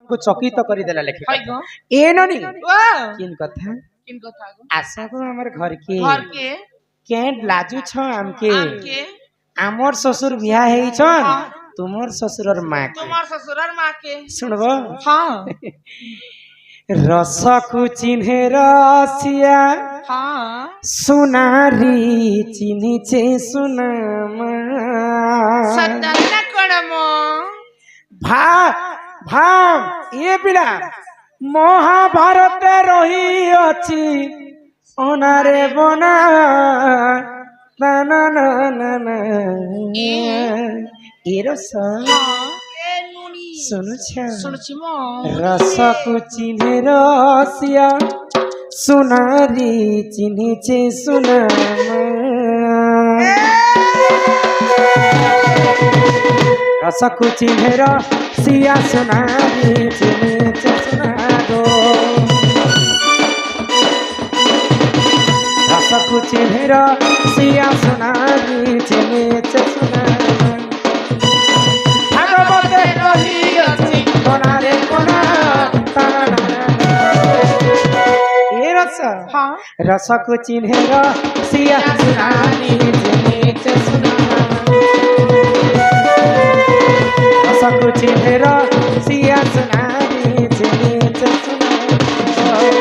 को चकित तो कर देला लेखि ए ननी किन कथा आशा को हमर घर के केंट लाजू छ हमके आमर ससुर बियाह हेई छन तुमर ससुर और मां के सुनबो हां रस को चिन्हे रसिया सुनारी चिन्हे छे सुनामा सत्ताना कोणमो भाव ये पिला महाभारत रही अछि ओनारे बना ना ना ना ना ना ए रस सुनुछ रस को चिन्हे रसिया सुनारी चिन्हे छे सुनामा रस को चिन्हे रसिया सुनारी चिन्हे छे सुनारो रस को चिन्हे रसिया सुनारी चिन्हे छे सुनारो भागवते रही अछि कोनारे कोना ए रस हां रस को चिन्हे रसिया सुनारी चिन्हे छे सुनारो रस को चिन्हे रसिया सुनारी चिन्हे छे सुनारो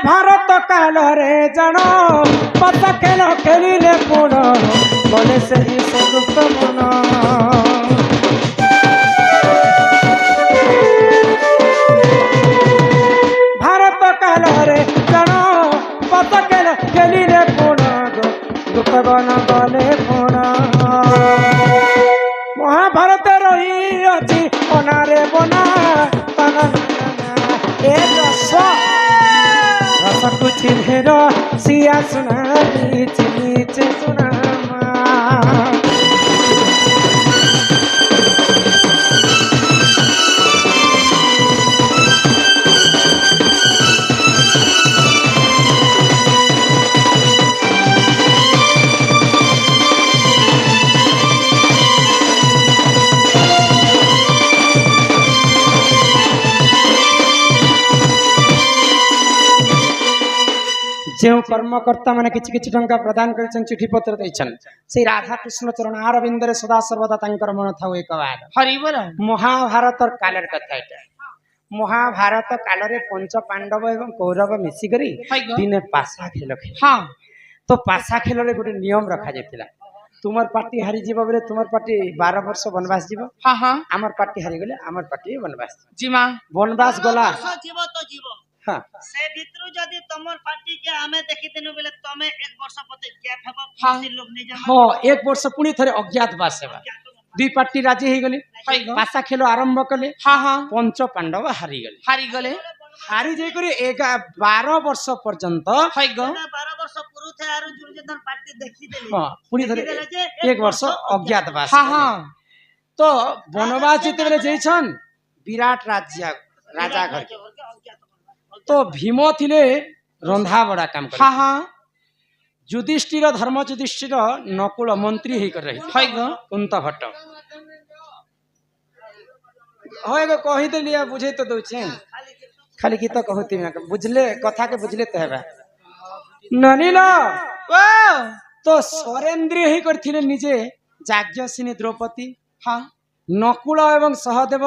भारत काल रे जानो पता खेल खेलिले कोण बोले से सुदुक्त मन भारत काल रे जानो पता खेल खेलिले कोण दुख बन गले कोण महाभारत रही अछि अनारे बना ए रस रस को चिन्हे रसिया सुनारी चिन्हे छे सुनामा जो कर्मकर्ता माने किछि किछि टंका प्रदान करछन चिठी पत्र दैछन से राधा कृष्ण चरण अरविंद रे सदा सर्वदा तांकर मन थाउ एक बार हरि बोल महाभारत कालर कथा एटा महाभारत काल रे पंच पांडव एवं कौरव मिसी करी दिने पासा खेल खेल हां तो पासा खेल रे गोटे नियम रखा जायतिला तुमर पार्टी हारी जीव बेले तुमर पार्टी 12 वर्ष वनवास जीव हां हां हमर पार्टी हारी गेले हमर पार्टी वनवास जीमा वनवास गला जीव तो जीव हां से भितरु जदी तमर पार्टी के हमें देखि देनु बेले तमे 1 वर्ष पते गैप हेबो फांसी लोग नै जमा हां 1 वर्ष पुनी थरे अज्ञातवास हेबा दुई पार्टी राजी हे गले पासा खेल आरंभ कले हां हां पंच पांडव हारी गले हारी जे करी 12 वर्ष पर्यंत हाय ग 12 वर्ष पुरु थे आरो दुर्योधन पार्टी देखि देले हां पुनी थरे 1 वर्ष अज्ञातवास हां हां तो वनवास जेते बेले जैछन विराट राज्य राजा घर के तो भीम थिले रंधा बड़ा काम करे हां हां युधिष्ठिर धर्म युधिष्ठिर नकुल मंत्री हे कर रही हाय ग कुंत भट्ट होय ग कहि देलिया बुझे तो दोछे खाली की तो कहती ना बुझले कथा के बुझले तो हेबा ननिला ओ तो स्वरेंद्र हे करथिले निजे जाज्ञसिनी द्रौपदी हां नकुल एवं सहदेव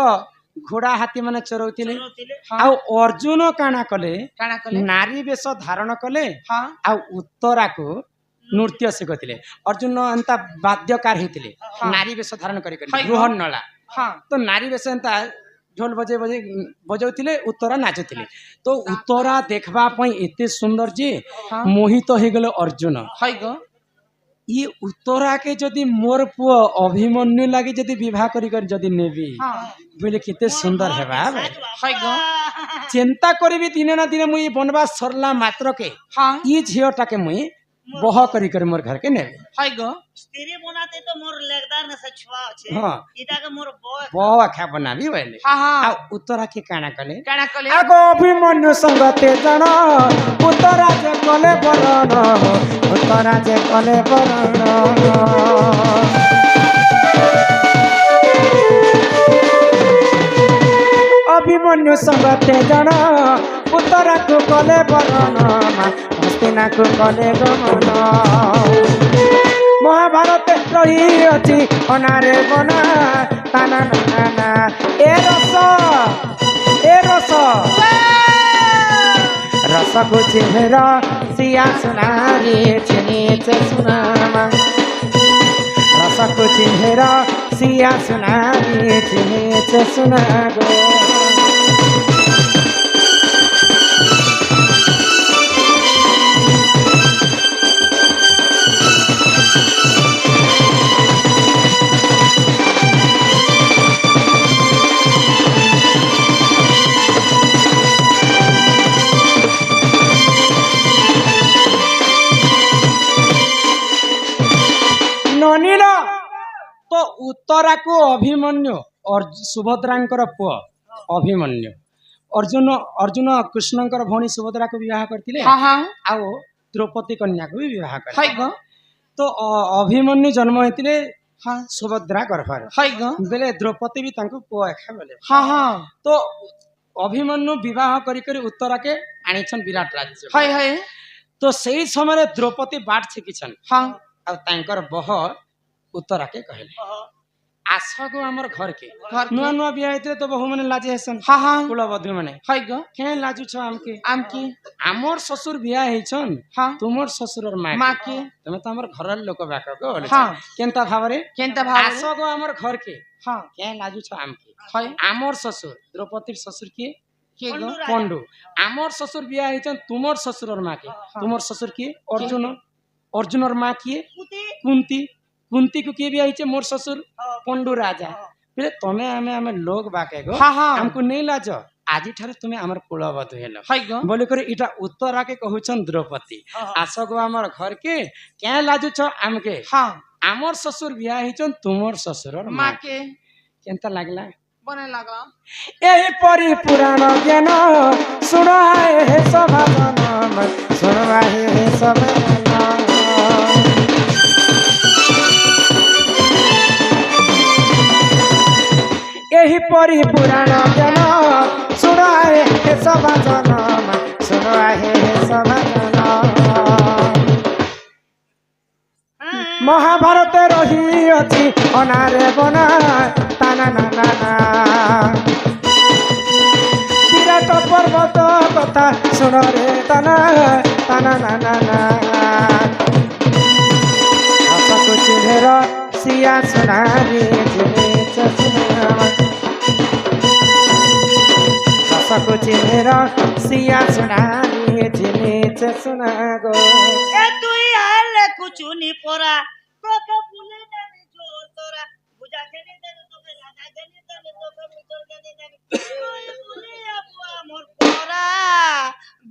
घोड़ा हाथी माने चरौतिले आ अर्जुन काना कले नारी वेश धारण कले आ उत्तरा को नृत्य शिखुले अर्जुन अंता वाद्यकार हेतिले नारी वेश धारण करी गृहनला हाँ तो नारी बेस एंता ढोल बजे बजे बजाउथिले उत्तरा नाचुथिले तो उत्तरा देखबा पई एते सुंदर जे हाँ मोहित हो गेलो अर्जुन है गो ई उत्तरा के जदि मोर पुओ अभिमन्यु लागि जदि विवाह करी कर जदि नेबी हाँ बोले केते सुंदर हेबा बे है गो चिंता करिबी दिने ना दिने मुई बनवास सरला मात्र के हाँ ई झियोटा के मुई बह करी कर मोर घर के नेबी है गो स्त्री बनाते तो मोर लेगदार न सछवा छे हाँ इटा के मोर बॉय बह आख्या बनाबी बोले हाँ हाँ आ उत्तरा के काना कले काना कले आगो अभिमन्यु संगते जन उत्तरा जे कले बरण उत्तरा जे कले बरण अभिमन्यु संगते जन उत्तरा को कले बरण हस्तिना को कले गमन महाभारत रही अछि अनारे बना ताना नाना ए रस रस को चिन्हरा सिया सुनारी चिनीच सुनामा रस को चिन्हरा सिया सुनारी चिनीच सुनागो ननील तो उत्तरा को अभिमन्यु और सुभद्रांकर पुओ अभिमन्यु अर्जुन अर्जुन कृष्णंकर भौणी सुभद्रा को विवाह करथिले हाँ हाँ आउ द्रौपदी कन्या को भी विवाह करथिले है गो तो अभिमन्यु जन्म होइतिले हाँ सुभद्रा गर्भर है गो बेले द्रौपदी भी तांको पुओ एखा बोले हाँ हाँ तो अभिमन्यु विवाह करी करी उत्तरा के आनिछन विराट राज्य है तो सही समय द्रौपदी बाट छिकिछन हाँ आ तांकर बह उत्तरा के कहले आस गो हमर घर के घर के। नुआ नुआ बिया हेते तो बहु माने लाजे हसन हाँ हाँ कुलबधु माने है गो के लाजु छ हमके आम की हमर ससुर बिया हेछन हाँ तुमर ससुरर माँ माँ के तमे त हमर घरर लोक बाक गो बोले हाँ। केनता भावरे केनता भाव आस गो हमर घर के हाँ के लाजु छ हमके है हमर ससुर द्रौपदीर ससुर के के गो पंडु हमर ससुर बिया हेछन तुमर ससुरर माँ के तुमर ससुर के अर्जुन अर्जुनर माँ के कुती कुंती कुंती को किए भी आई मोर ससुर पंडु राजा फिर तमे हमें हमें लोग बाके गो हाँ हाँ हमको नहीं लाजो आजी ठारे तुम्हें हमर कुलवधु हेलो है गो बोले करे इटा उत्तरा के कहउछन द्रौपदी आसो गो हमर घर के क्या लाजु छ हमके हाँ हमर ससुर बिया हिचन तुमर ससुरर माँ माँ के केनता लागला बने लगला एही परी पुराण ज्ञान सुनाए हे सभा जनम सुनाए हे सभा जनम एही परी पुराण ज्ञान सुनाए हे सभा जनम सुनाए हे सभा जनम महाभारत रही अछि अनारे बना ताना ना ना ना विराट पर्वत कथा सुन रे ताना ताना ना ना ना आशा चिन्हेर सिया सुनारी जिनेच सुनामा आशा चिन्हेर सिया सुनारी जिनेच सुनागो ए तुई आले कुचुनी पोरा तोके भूले जानी जोर तोरा बुझा के नहीं देने तोके राजा के नहीं देने तोके मिटर के नहीं देने भूले अबुआ मोर पोरा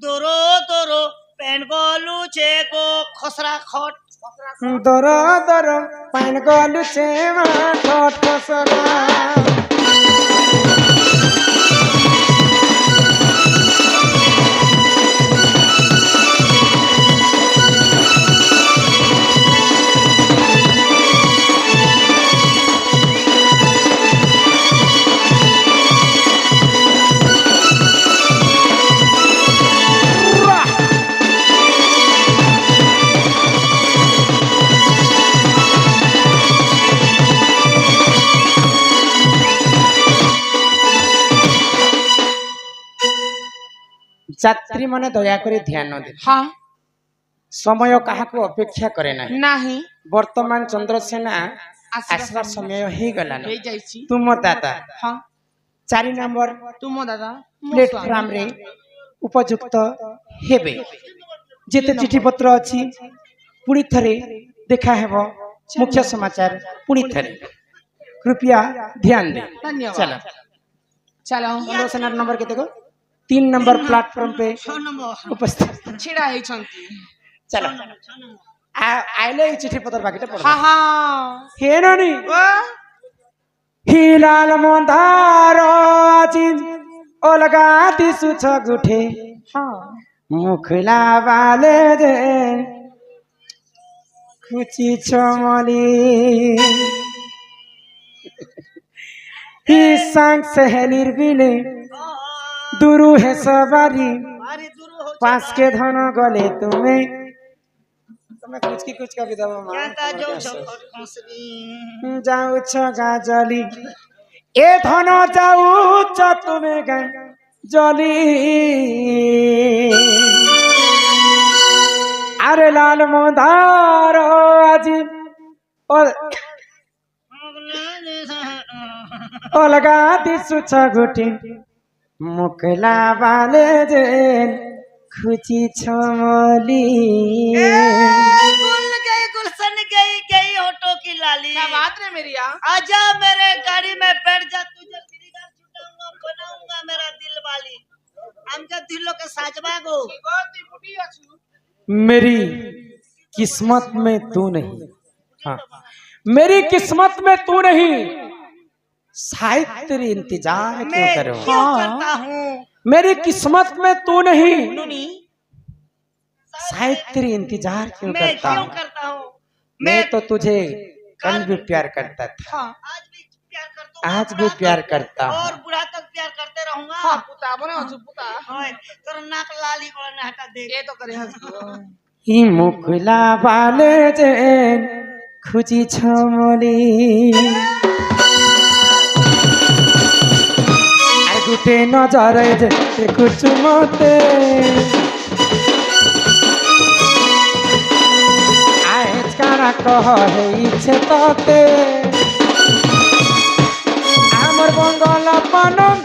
दोरो दोरो पेन गोलू छे को खसरा खट दर दर पान गलु छेमा ठट खसरा যাত্রী মানে দয়া করে ধ্যান দে हाँ সময় কাহাকু অপেক্ষা করে না नहीं বর্তমান চন্দ্রসেনা আসবার সময় হয়ে গলা ହେଇ ଯାଇଛି তুম দাদা ହଁ 4 নম্বর ତୁମ ଦାଦା ମୋ প্লেটফর্ম রে উপযুক্ত হেবে যেতে চিঠি পত্র ଅଛି পুଣି ଥରେ ଦେଖା ହେବ मुख्य समाचार पुणी थरे कृपया ध्यान दे ଧନ୍ୟବାଦ चलो ଚାଲ बंदो सेनार नंबर के देखो 3 नंबर प्लेटफॉर्म पे 6 নম্বর उपस्थित ଛିଡ଼ା ହେଇଛନ୍ତି चलो आइले ई चिठी पत्र बाकीटा पढ़ ହଁ ହଁ हे ननी ଓ हिलाल मंदार आजी अलगा दिसु छ गुठे ହଁ मुखला वाले दे खुची छमली ही संग सहेलीर बिले दुरु है सवारी আরে দূর হচ্ছে पास के धन गले तुम्हें तुम्हें कुछ का विधवा मां কেনটা যাও ছকট খসবি जाऊ छ गाजली ए धन जाऊ छ तुम्हें गा जली अरे लाल मोदार আজি अलगा दिसु छ गुटी मुकला वाले जे खुची छमली गुल गई गुलशन गई गई होटो की लाली क्या बात रे मेरिया आजा मेरे गाड़ी में बैठ जा तुझे तेरी गाल छुटाऊंगा बनाऊंगा मेरा दिल वाली आमच्या दिलो के साजबा गो ଗତି ଫୁଟି ଅଛୁ मेरी किस्मत में तू नहीं हाँ मेरी किस्मत में तू नहीं शायद तेरी इंतजार क्यों मैं करूं क्यों करता हूँ मेरी किस्मत में तू नहीं नुनी शायद तेरी इंतजार क्यों मैं करता क्यों हूँ करता हूँ मैं तो तुझे कल भी प्यार करता था ହଁ आज भी प्यार करता हूँ आज भी प्यार करता हूँ और बुढ़ा तक प्यार करते रहूंगा ହଁ ପୁତା ବନେ ଅଛୁ ପୁତା ओए तोर नाक लाली को ना हटा दे ଏ ତ करे ହଛୁ ही मुकुला वाले जे खुजी छमली আর গুটে নজরে যে দেখুছু মতে আজ কারা কহ হেইছে ততে আমার বঙ্গল পানম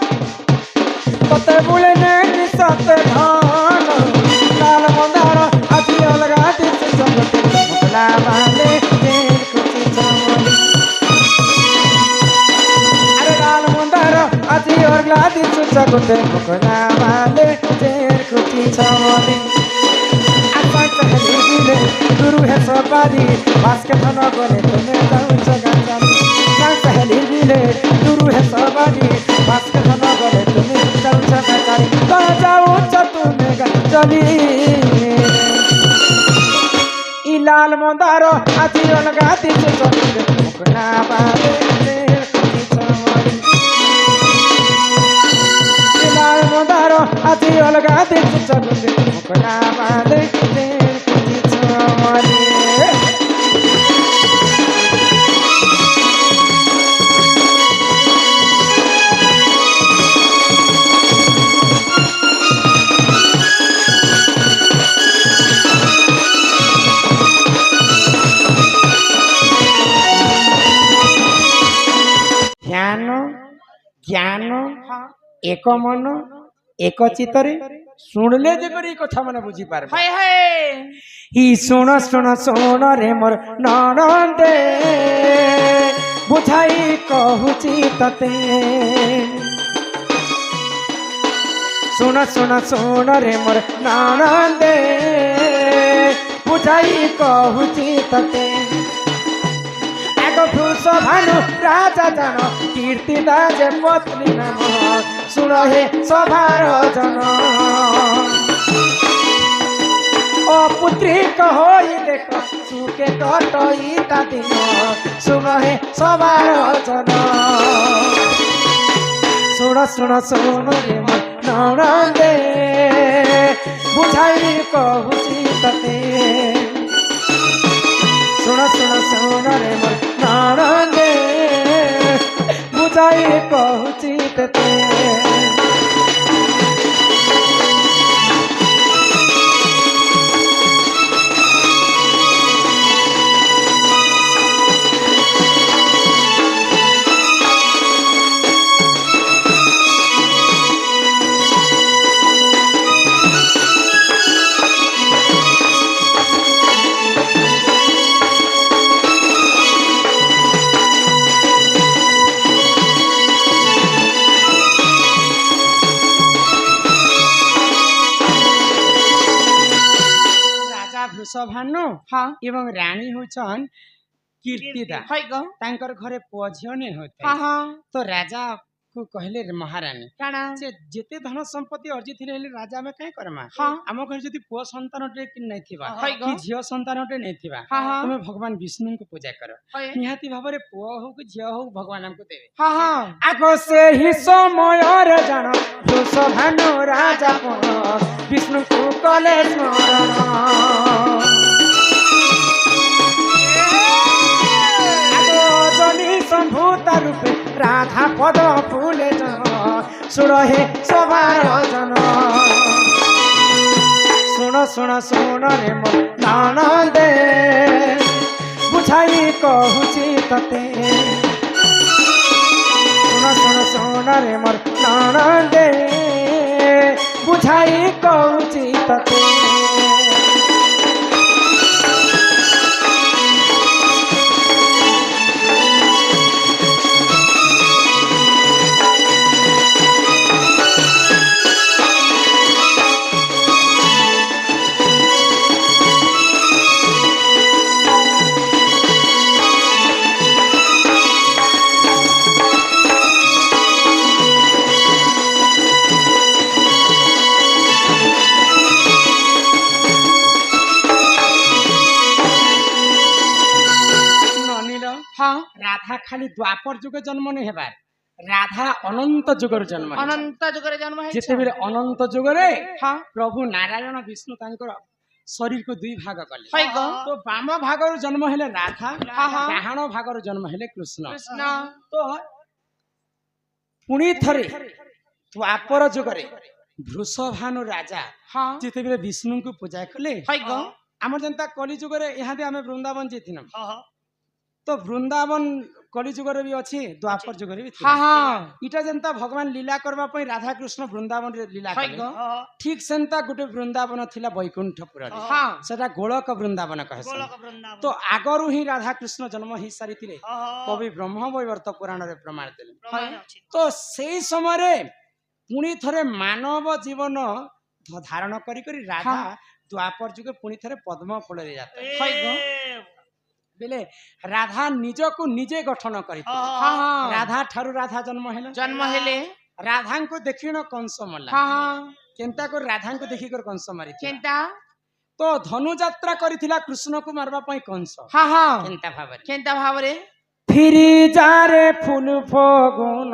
ততে বলে নেই সতে ধন লাল মন্দার আজি অলগা দিছে জগতে মুকলা বালে যে খুচি চমলি আরে লাল মন্দার আজি অলগা দিছে জগতে মুকলা বালে যে খুচি চমলি আসাই চহলি দিলে গুরু হে সবারি বাসকে ধন গলে তুমি যাও জগাজানি সাই চহলি দিলে গুরু হে সবারি বাসকে ধন গলে তুমি যাও জগাজানি তো যাও তুমি চলি ই লাল মন্দার আজি অলগা দিছে জগতে মুকলা বালে যে খুচি চমলি ই লাল মন্দার আজি অলগা দিছে জগতে মুকলা বালে যে খুচি চমলি ध्यान ज्ञान एक मन एक चित्तरे शुणले जे करी कथा माने बुझी पारबे ହାय ହାय ही सुन सुन सुन रे मोर ननंदे बुझाई कहूची तते सुन सुन सुन रे मोर ननंदे बुझाई कहूची तते भूष भानु राजा जन कीर्ति दाजे पत्नी नाम सुन हे सभार जन ओ पुत्री कहोई देख सुके कटई ता दिन सुन हे सभार जन सुन सुन सुन रे ननंदे बुझाई कहूची तते सुन सुन सुन रे मोर ननंदे बुझाई कहूची तते ବୃଷଭାନୁ ହଁ ଏବଂ ରାଣୀ ହଉଛନ୍ କୀର୍ତ୍ତିଦା ହଇ ଗ ତାଙ୍କର ଘରେ ପୁଅ ଝିଅ ନେଇ ହଁ ହୋଇଥାଏ ହଁ ତ ରାଜା କୁ କହିଲେ ମହାରାଣୀ କାଣା ଯେ ଯେତେ ଧନ ସମ୍ପତ୍ତି ଅର୍ଜିଥିଲେ ହେଲେ ରାଜା ଆମେ କାଇଁ କରମା ହଁ ଆମ ଘରେ ଯଦି ପୁଅ ସନ୍ତାନଟେ ନେଇଥିବା ହଇ ଗ କି ଝିଅ ସନ୍ତାନଟେ ନେଇଥିବା ହଁ ହଁ ତମେ ଭଗବାନ ବିଷ୍ଣୁଙ୍କୁ ପୂଜା କର ହଇ ନିହାତି ଭାବରେ ପୁଅ ହଉ କି ଝିଅ ହଉ ଭଗବାନ ଆମକୁ ଦେବେ ହଁ ହଁ ଆଗ ସେହି ସମୟରେ ଜାଣ ବୃଷଭାନୁ ରାଜା ପୁଅ ବିଷ୍ଣୁଙ୍କୁ କଲେ ସ୍ମରଣ সম্ভূতা রূপে রাধা পদ ফুলে জন শুণ হে সবার জন শুণ শুণ শুণ রে মো ননদে বুঝাই কহুছি ততে শুণ শুণ শুণ রে মোর ননদে বুঝাই কহুছি ততে ହଁ রাধা খালি দ্বাপর যুগে জন্ম নেই হেবার রাধা অনন্ত যুগর জন্ম ହେଇଛି। ଅନନ୍ତ ଯୁଗରେ ଜନ୍ମ ହେଇଛ ଯେତେବେଳେ ଅନନ୍ତ ଯୁଗରେ ହଁ ପ୍ରଭୁ ନାରାୟଣ ବିଷ୍ଣୁ ତାଙ୍କର ଶରୀରକୁ ଦୁଇ ଭାଗ କଲେ ହଇ ଗ ତ ବାମ ଭାଗରୁ ଜନ୍ମ ହେଲେ ରାଧା ହଁ, ହଁ। ଡାହାଣ ଭାଗରୁ ଜନ୍ମ ହେଲେ କୃଷ୍ଣ କୃଷ୍ଣ ତ ପୁଣି ଥରେ ଦ୍ୱାପର ଯୁଗରେ ବୃଷଭାନୁ ରାଜା ହଁ ଯେତେବେଳେ ବିଷ୍ଣୁଙ୍କୁ ପୂଜା କଲେ ହଇ ଗ ଆମର ଯେନ୍ତା କଲି ଯୁଗରେ ଇହାଦେ ଆମେ ବୃନ୍ଦାବନ ଯାଇଥିଲୁ ହଁ ହଁ ତ ବୃନ୍ଦାବନ କଲି ଯୁଗରେ ବି ଅଛି ଦ୍ୱାପର ଯୁଗରେ ବି ହଁ ଥିଲା ହଁ ଇଟା ଯେନ୍ତା ଭଗବାନ ଲୀଳା କରିବା ପାଇଁ ରାଧାକୃଷ୍ଣ ବୃନ୍ଦାବନରେ ଲୀଳା ହଇ କଲେ ଗ ହଁ ଠିକ ସେନ୍ତା ଗୋଟେ ବୃନ୍ଦାବନ ଥିଲା ବୈକୁଣ୍ଠପୁରରେ ହଁ ସେଟା ଗୋଳକ ବୃନ୍ଦାବନ କହେସନ୍ ଗୋଲକ ବୃନ୍ଦାବନ ତ ଆଗରୁ ହିଁ ରାଧାକୃଷ୍ଣ ଜନ୍ମ ହେଇ ସାରିଥିଲେ ହଁ ହଁ କବି ବ୍ରହ୍ମବୈବର୍ତ ପୁରାଣରେ ପ୍ରମାଣ ଦେଲେ ପ୍ରମାଣ ଅଛି ତ ସେଇ ସମୟରେ ପୁଣି ଥରେ ମାନବ ଜୀବନ ଧାରଣ କରି କରି ରାଧା ଦ୍ୱାପର ଯୁଗ ପୁଣି ଥରେ ପଦ୍ମ ଫଳରେ ଯାତ୍ରା ହଇ ଗ ବେଲେ ରାଧା ନିଜକୁ ନିଜେ ଗଠନ କରିଥିଲେ ହଁ ହଁ ରାଧା ଠାରୁ ରାଧା ଜନ୍ମ ହେଲା ଜନ୍ମ ହେଲେ ରାଧାଙ୍କୁ ଦେଖିନ କଂସ ମଲା ହଁ ହଁ କେନ୍ତା କରି ରାଧାଙ୍କୁ ଦେଖିକରି କଂସ ମାରିଥିଲା କେନ୍ତା ତ ଧନୁଯାତ୍ରା କରିଥିଲା କୃଷ୍ଣକୁ ମାରବା ପାଇଁ କଂସ ହଁ ହଁ କେନ୍ତା ଭାବରେ କେନ୍ତା ଭାବରେ ଫିରି ଯାରେ ফুল ফগুন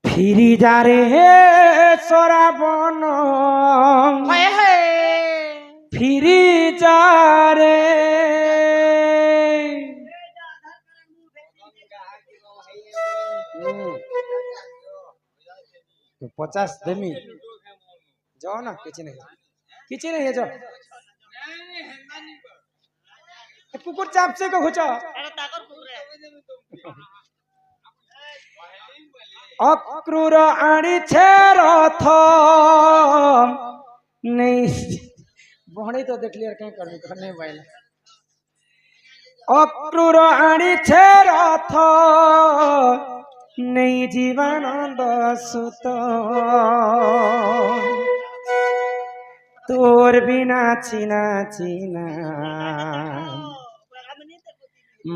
ফিরি যারে শ্রাবণ হয়ে হয়ে ফিরি যারে 50 দেমি যাও না কিছু নেই যাও কুকুর চাপছে কো ঘুচ এটা তাকর কুকুরে অক্রুর আনিছে রথ নেই বহড়ে তো দেখলি আর কাই করবি ঘর নেই বাইল অক্রুর আনিছে রথ নেই জীবানন্দ সুত তোর বিনা চিনা চিনা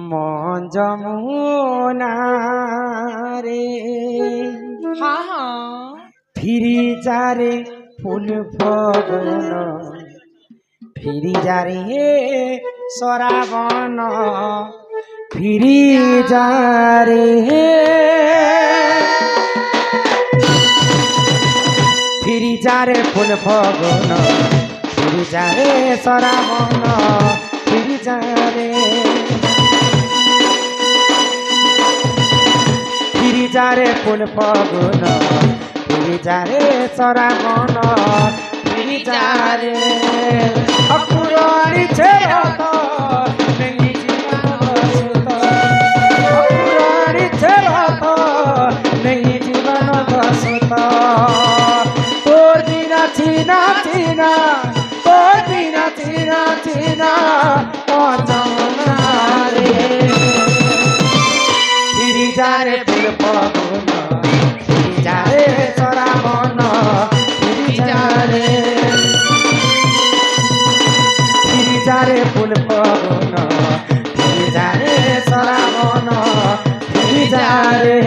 মন যমুনা রে হ্যাঁ হ্যাঁ ফিরি যারে ফুল ফগুন ফিরি যারে শ্রাবণ ফিরি যারে ফিরি যারে ফুল ফগুন ফিরি যারে শ্রাবণ ফিরি যারে ফিরি যারে ফুল ফগুন ফিরি যারে শ্রাবণ ফিরি যারে অকুর আনিছে রথ নেই জীবন সুত অকুর আনিছে রথ নেই জীবন সুত তোর বিনা চিনা চিনা তোর বিনা চিনা চিনা পঞ্চমনা রে ফিরি যারে ফুল ফগুন ফিরি যারে শ্রাবণ ফিরি যারে ফুল পবন ফিরি যা রে শ্রাবণ ফিরি যা রে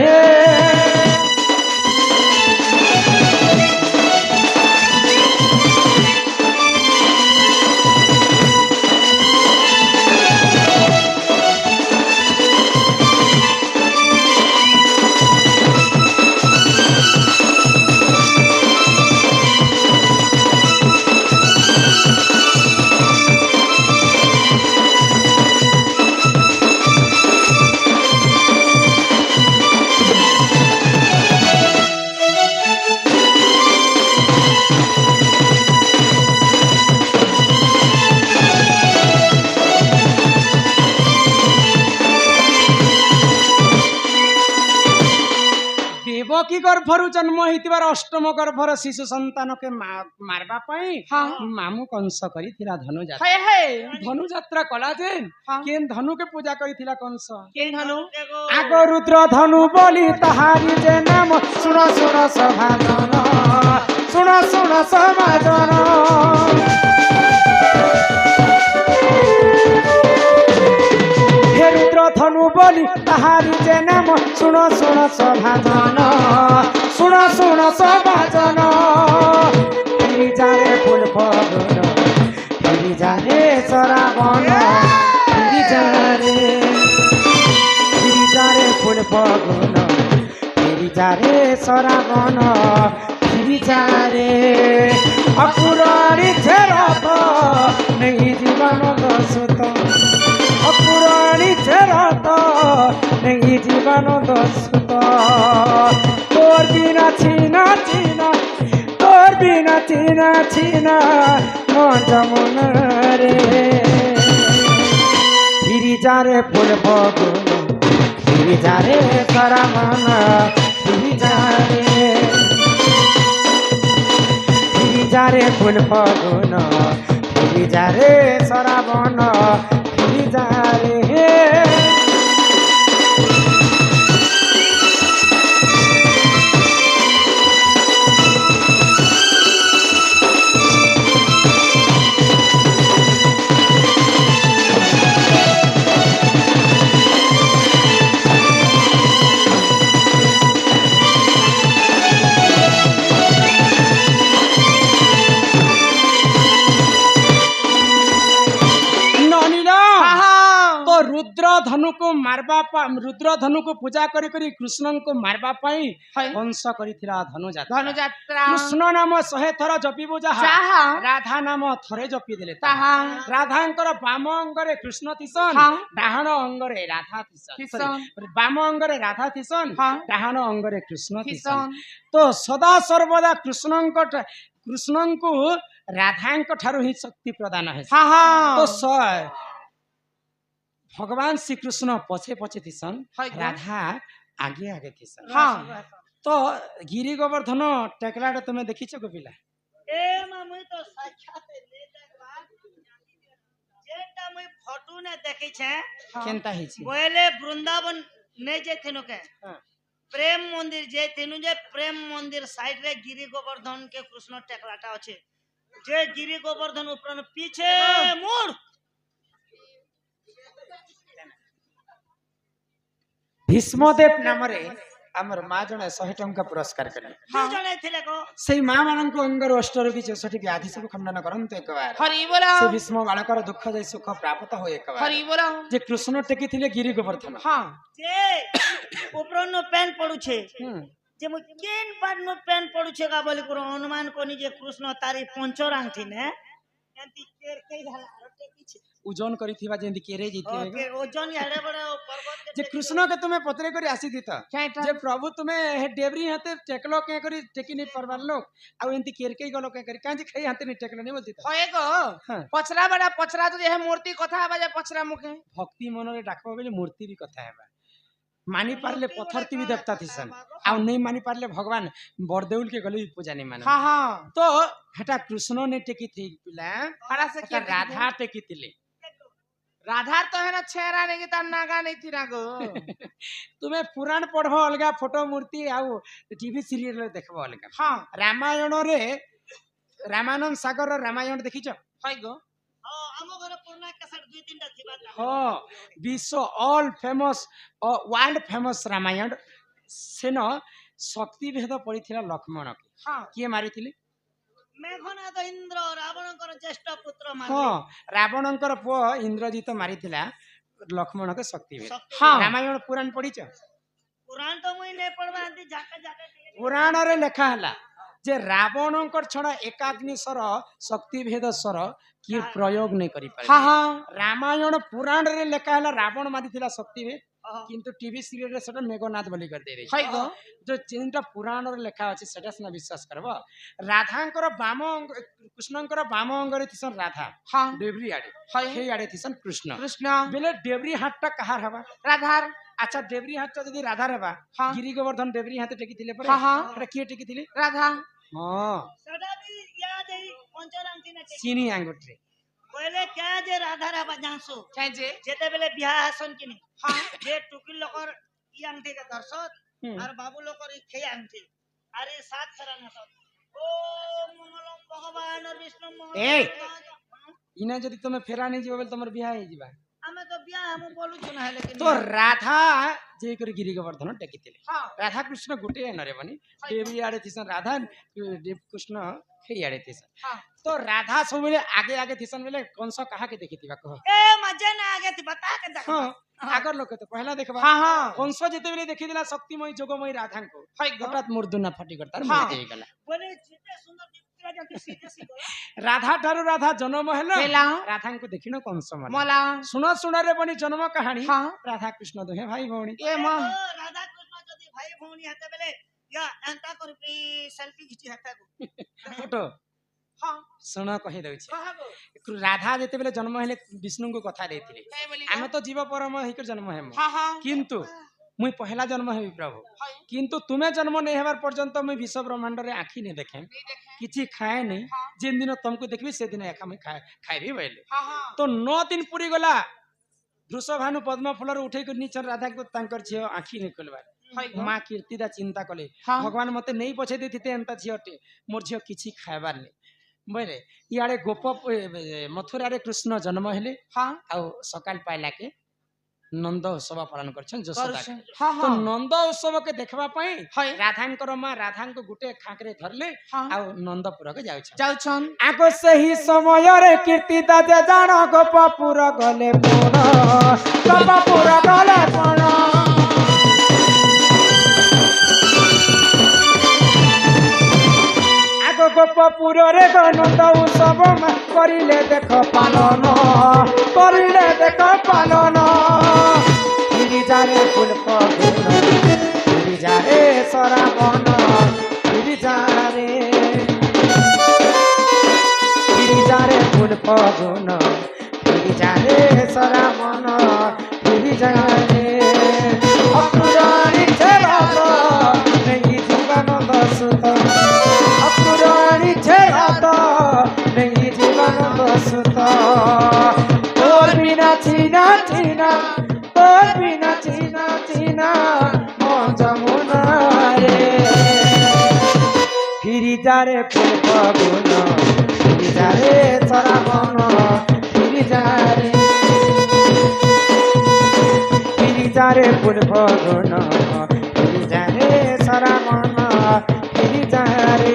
ଦେବକୀ ଗର୍ଭରୁ ଜନ୍ମ ହେଇଥିବାର ଅଷ୍ଟମ ଗର୍ଭର ଶିଶୁ ସନ୍ତାନକେ ମାରବା ପାଇଁ ମାମୁ କଂସ କରିଥିଲା ଧନୁଯାତ୍ରା। ହାଏ ହାଏ ଧନୁଯାତ୍ରା କଲା ଯେ କେନ୍ ଧନୁକେ ପୂଜା କରିଥିଲା କଂସ? କେନ୍ ଧନୁ? ଆଗ ରୁଦ୍ର ଧନୁ ବୋଲି ତାହାରି ଯେ ନାମ ଶୁଣ ଶୁଣ ସଭାଜନ ଶୁଣ ଶୁଣ ସଭାଜନ হে রুদ্র ধনু বলি তাহারি যে নাম শুণ শুণ সভাজন শুণ শুণ সভাজন ফিরি যারে ফুল পবন ফিরি যারে শ্রাবণ ফিরি যারে ফুল পবন ফিরি যারে শ্রাবণ ফিরি যারে অপুরাণী ছেড়ত নেই জীবন দোষত অপুরাণী ছেড়ত নেই জীবন দোষত তোর বিনা চিনা চিনা তোর বিনা চিনা চিনা মন যমুন রে ফিরি যারে ফুল পবন ফিরি যারে শ্রাবণ ফিরি যারে ফুল পবন ফিরি যারে শ্রাবণ ফিরি যারে रुद्र धनु को मारबा रुद्र धनु को पूजा करी करी कृष्ण को मारबा पाई कंस करिथिला धनुଯାତ୍ରା। ଧନୁଯାତ୍ରା कृष्ण नाम 100 थर जपिबो जाहा राधा नाम थरे जपि देले ताहा राधांकर बाम अंगरे कृष्ण थिसन डाहाण अंगरे राधा थिसन बाम अंगरे राधा थिसन डाहाण अंगरे कृष्ण थिसन तो सदा सर्वदा कृष्ण को राधांक ठारू ही शक्ति प्रदान है तो भगवान श्री कृष्ण पछे पछे थिसन राधा आगे आगे थिसन तो गिरी गोवर्धन टेकलाटा तुम देखी को पिला ए मामुई तो साक्षात ले देखबा जेटा मुई फोटो ने देखै छे केनता है छी बोले वृंदावन ने जे थेनु के प्रेम मंदिर जे थेनु जे प्रेम मंदिर साइड रे गिरी गोवर्धन के कृष्ण टेकलाटा अछि जे गिरी गोवर्धन ऊपर पीछे मुड़ भीष्मदेव नाम रे हमर मां जने 100 टंका पुरस्कार करले जने थिले को सेई मां मानन को अंगर 8 रोगी 64 व्याधि सब खंडन करंत एक बार हरि बोला से भीष्म बालकर दुख जाय सुख प्राप्त होय एक बार हरि बोला जे कृष्ण टेकी थिले गिरी गोवर्धन जे ऊपर नो पेन पडु छे जे मु केन पाट नो पेन पडु छे का बोली को अनुमान कोनी जे कृष्ण तारी पंचर आंठी ने एंती केर के झाला टेकी छे ओजन करिथिबा जेंदी केरे जिते ओके ओजन याडे बडे पर्वत जे कृष्ण के तुम्हें पत्रे करी आसी दिता जे प्रभु तुम्हें हे डेबरी हाथे टेकलो के करी टेकी नहीं परवार लोग आ एंती केरके गलो के करी कांजी खई हाथे नहीं टेकलो नहीं बोलती होए गो पछरा बडा पछरा तो जे मूर्ति कथा हबा जे पछरा मुखे भक्ति मन रे डाकबो बेले मूर्ति भी कथा हेबा मानी पारले पत्थरती भी देवता थिसन आ नहीं मानी पारले भगवान बरदेउल के गले पूजा नहीं माने तो हटा कृष्ण ने टेकी थी पिला हरा से के राधा टेकी थिले राधा तो है ना छेरा नहीं की तार नागा नहीं थी ना गो तुम्हें पुराण पढ़बो अलगा फोटो मूर्ति आउ टीवी सीरियल देखबो अलगा रामायण रे रामानंद सागर रामायण देखिछ होय गो हां हमो घर पुराना कैसेट दुई तीनटा थिबा ता हाँ विश्व all famous world famous Ramayana सेन शक्ति भेद पड़ी लक्ष्मण के हाँ किए मारी मेघनाद इंद्र रावणकर ज्येष्ठ पुत्र हाँ मानले रावणकर पुओ इंद्रजित मारी लक्ष्मण के शक्ति भेद शक्ति हाँ। रामायण पुराण पढ़ीच पुराण तो मुई नै पढ़बा आंती जाके जाके ଟିକେ पुराण रे लेखा हला जे रावणकर छड़ा एकाग्निस्वर शक्ति भेद स्वर किए प्रयोग नहीं करी पारे हाँ हाँ रामायण पुराण रे लेखा हला रावण मारी शक्ति भेद अह, किंतु टीवी सीरियल रे सेटा मेघनाथ बोली कर दे है रही गो जो चिंता पुराण रे लेखा अछि सेटा सिना विश्वास करबो राधांकर बाम कृष्णंकर बाम अंगरे थिसन राधा हाँ डेबरी आड़े है हे आड़े थिसन कृष्ण कृष्ण बेले डेबरी हाटटा कहार हवा राधार अच्छा डेबरी हाटटा जदी राधा रहबा हाँ। गिरी गोवर्धन डेबरी हाते टेकी थिले परे हाँ, हाँ। एटा किए टेकी थिले राधा हां सेटा भी याद है पंचराम थी ना चीनी आंगुट्रे पहले क्या जे राधा राबा जानसु छै जे जेते बेले बियाह हसन किनी हाँ जे टुकिल लोकर इ आंगठी के दर्शक और बाबू लोकर इ खे आंगठी अरे सात सरा न सब ओम मंगलम भगवान विष्णु ए! मंगलम इना जदी तुमे फेरा नहीं जीव बेले तमर बियाह हे जीवा हमें तो बियाह हम बोलु छु ना लेकिन तो राधा जे कर गिरी गोवर्धन टेकी थिले हाँ राधा कृष्ण गुटे नरे बनी देवी आड़े थिसन राधा देव कृष्ण हे आड़े थिसन हाँ तो राधा सब बेले आगे आगे थिसन बेले कंस कहा के देखि थिबा कह ए मजे ना आगे थी बता के देख हां आगर लोक तो पहला देखबा हाँ हाँ कंस जेते बेले देखि दिला शक्तिमय जोगमय राधा को है गो हठात मुर्दुना फटी करतार हाँ। मर जाई गला बोले जिते सुंदर दिखरा जंती सीधे सीधे राधा ठारू राधा जन्म हेला हेला राधा को देखिनो कंस मन मला सुनो सुना रे बनी जन्म कहानी हाँ राधा कृष्ण दुहे भाई भौणी ए मां राधा कृष्ण जदी भाई भौणी हाते बेले या एंता कर सेल्फी खिची हाता को फोटो हाँ सुन कहि दउछि कहा गो राधा जेते बेले जन्म हेले विष्णु को कथा देथिले है बोली आमे तो जीव परम हिकर जन्म हेम हाँ हाँ किंतु मुई पहला जन्म हेबी प्रभु है किंतु तुम्हें जन्म नहीं हेबार पर्यंत मुई विश्व ब्रह्मांड रे आखी नहीं देखे नहीं देखे किछि खाए नहीं हाँ। जिन दिन तुमको देखबी से दिन एका मुई खाइबी बोले हाँ हाँ तो 9 दिन पूरी गला वृषभानु पद्म फूल उठे को नीचर राधा को तांकर झियो आखी नहीं खोलबार है गो माँ कीर्तिदा चिंता कले हाँ। भगवान मते नहीं पछे देथिते एंता झियोटे मोर झियो किछि खाइबार नहीं बोले इयाड़े गोप मथुरा रे कृष्ण जन्म हेले हाँ आउ सकाल पाइला के नंद उत्सव पालन करछन जसोदा करुछ के। हाँ तो हाँ नंद उत्सव के देखबा पई है राधांकर माँ राधा को गुटे खाकरे धरले हाँ आउ नंदपुर के जाउछन जाउछन आगो सही समय रे कीर्ति दाजे जान गोपपुर गले पुण गोपपुर गले पुण आगो गोपपुर रे नंद उत्सव करिले देख पालन करिले देख पालन गिरिजारे फूल पगुन गिरिजारे सराबन गिरिजारे गिरिजारे फूल पगुन गिरिजारे सराबन गिरिजारे अपुराणी छेरात नहीं जीवन दसुत अपुराणी छेरात नहीं जीवन दसुत तोर बिना छीना छीना तोर बिना छीना छीना मन जमुना रे गिरिजारे फूल पगुन गिरिजारे सराबन गिरिजारे गिरिजारे फूल पगुन गिरिजारे सराबन गिरिजारे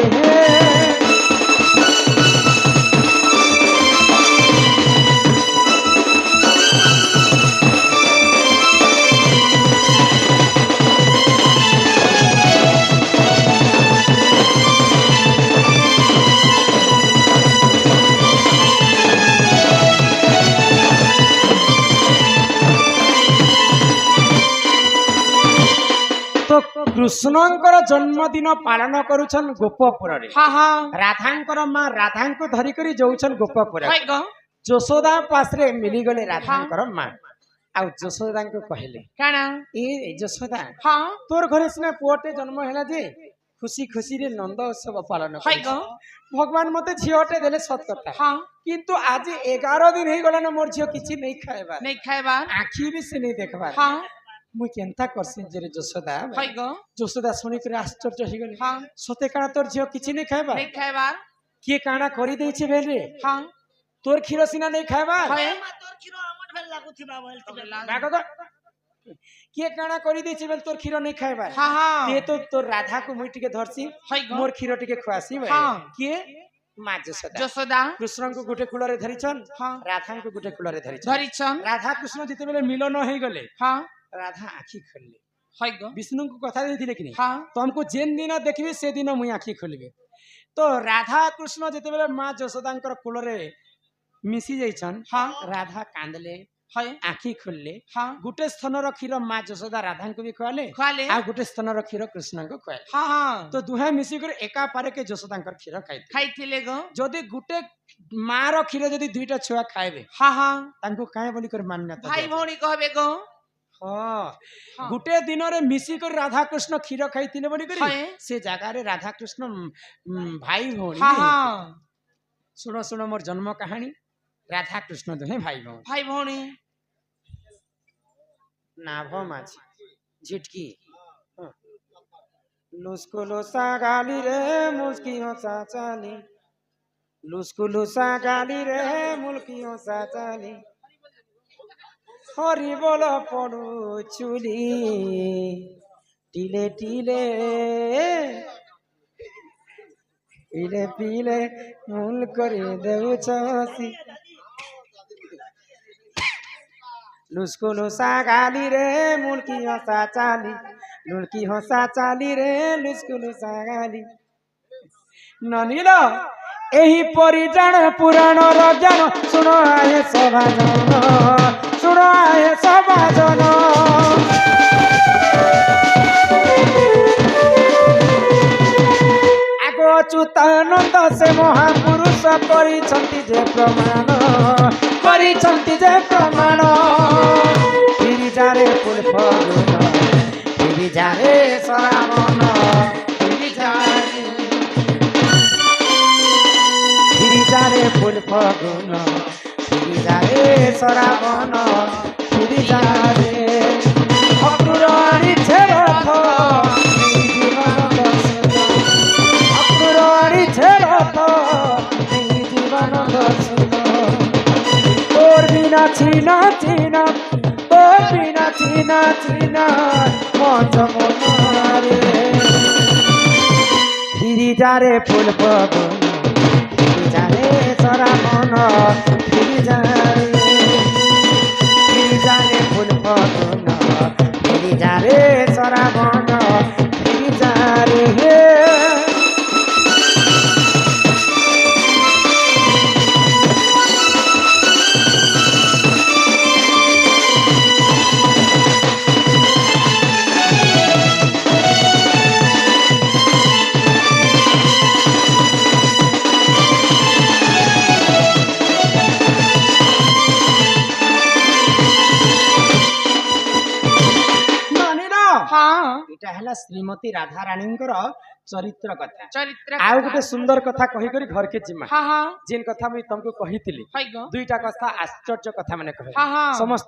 तो कृष्णंकर जन्मदिन पालन करुछन गोपपुर रे हाँ हाँ राधांकर माँ राधा को धरी करी जाउछन गोपपुर है गो जशोदा पास रे मिली गले राधांकर माँ आ जशोदा को कहले काना ए जशोदा हाँ तोर घरे सिना पुअटे जन्म हेला जे खुशी खुशी रे नंद उत्सव पालन है करिस। गो भगवान मते झियोटे देले सत कथा हाँ किंतु आज 11 दिन हे गला न मोर झियो किछि नहीं खाएबा नहीं खाएबा आखी भी से नहीं देखबा हाँ मुई केनता करसिन जे रे जशोदा है गो जशोदा सुनी करे आश्चर्य हो गले हाँ सते काना तोर झियो किछि नहीं खाएबा नहीं खाएबा किए काना करी देछि बेले हाँ तोर क्षीर सिना नहीं खाएबा हाय तोर क्षीर हमर भेल लागुथिबा बोल बाको किए काना करी देछि बेल तोर क्षीर नहीं खाएबा हाँ हाँ ते तो तोर राधा को मुई टिके धरसी हाय गो मोर क्षीर टिके खुआसी हाँ। किए माँ जसोदा যশোদা कृष्ण को गुटे कूलरे धरिछन हाँ राधा को गुटे कूलरे धरिछन ধরিছন राधा कृष्ण जिते बेले मिलन हो गले हाँ राधा आखि खोलले हाय गो विष्णु को कथा देथिले कि नहीं हाँ तो हमको जेन दिन देखबी से दिन मुई आखि खोलबे तो राधा कृष्ण जिते बेले माँ जसोदांकर कूलरे मिसी जाइछन हाँ राधा कांदले हाय आखि खोलले हाँ गुटे स्तन क्षीर माँ जसोदा राधा को भी खुआले खाले आ गुटे स्तन क्षीर कृष्ण को खुआले हाँ हाँ तो दुहे मिसी कर एका पारे के जसोदांकर क्षीर खाइते खाइथिले गो जदि गुटे माँ रो क्षीर जदि दुईटा छुआ खाइबे हाँ हाँ तांको काहे बोली कर मान्यता भाई भौणी कहबे गो हाँ हाँ। गुटे दिन रे मिसी कर राधा कृष्ण क्षीर खाइतिले बोली करी हाय। से जगह रे राधा कृष्ण भाई भौणी हाँ हाँ सुनो सुनो मोर जन्म कहानी राधा कृष्ण दुहे भाई भौणी भाई भौणी नाभ माझी झिटकी लुस्को लुसा गाली रे मुस्की हो चाचाली लुस्को लुसा गाली रे मुल्की हो चाचाली हरि बोल पड़ू चुली टीले टीले पीले पीले मूल करे देउ छसी लुस्को लुसा गाली रे मुल्की हंसा चाली लुल्की हंसा चाली रे लुस्को लुसा गाली ननील एही परिजान पुराण रजान सुनो आए सभाजन सुनो आए सभाजन आगो अच्युतानंद से महापुरुष करिछंती जे प्रमाण करिछंती जे प्रमाण फिरी जारे फुल फगुन फिरी जारे सरावन फिरी जारे फुल फगुन फिरी जारे सरावन फिरी जारे अपुराणी छेरथ जीवन दर्शन अपुराणी छेरथ जीवन दर्शन তোর বিনা চিনা চিনা তোর বিনা চিনা চিনা মজমনারে ফিরি যারে ফুল পবন ফিরি যারে সরা মন ফিরি যারে ফুল পবন ফিরি যারে সরা মন ফিরি যারে হে हाँ एटा हला श्रीमती राधा रानींकर चरित्र कथा चरित्र आउ गोटे सुंदर कथा कही करी घर के जिमा हाँ हाँ जेन कथा मुई तुमको कहितिली हाय गो दुईटा कथा आश्चर्य कथा माने कहे हाँ हाँ समस्त